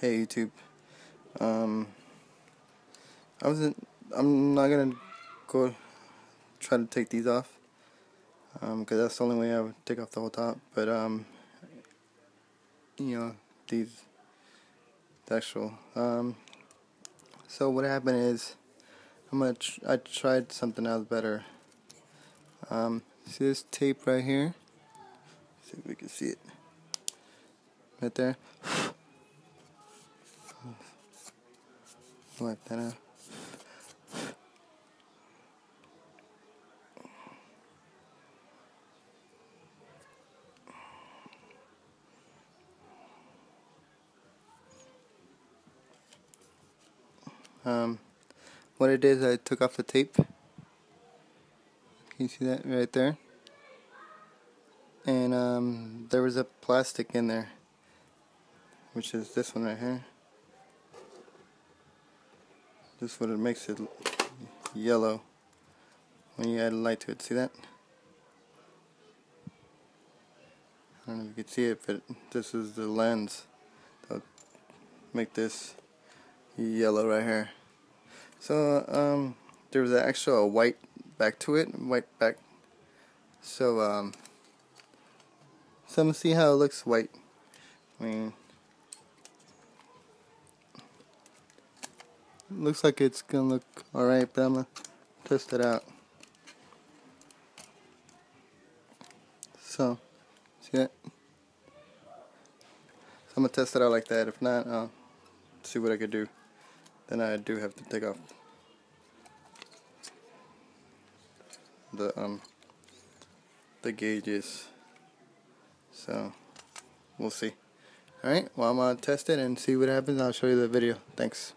Hey YouTube. Um, I'm not gonna go try to take these off, because that's the only way I would take off the whole top. But these, the actual. So what happened is, I tried something else better. See this tape right here? See if we can see it. Right there. Wipe that out. What I did is I took off the tape. Can you see that right there? And there was a plastic in there, which is this one right here. This is what it makes it yellow when you add light to it. See that? I don't know if you can see it, but this is the lens that'll make this yellow right here. So there was actually a white back to it, white back. So I'm gonna see how it looks white. I mean, it looks like it's gonna look alright, but I'm gonna test it out. So, see that? So I'm gonna test it out like that. If not, I'll see what I could do. Then I do have to take off the gauges. So we'll see. Alright, well, I'm gonna test it and see what happens. I'll show you the video. Thanks.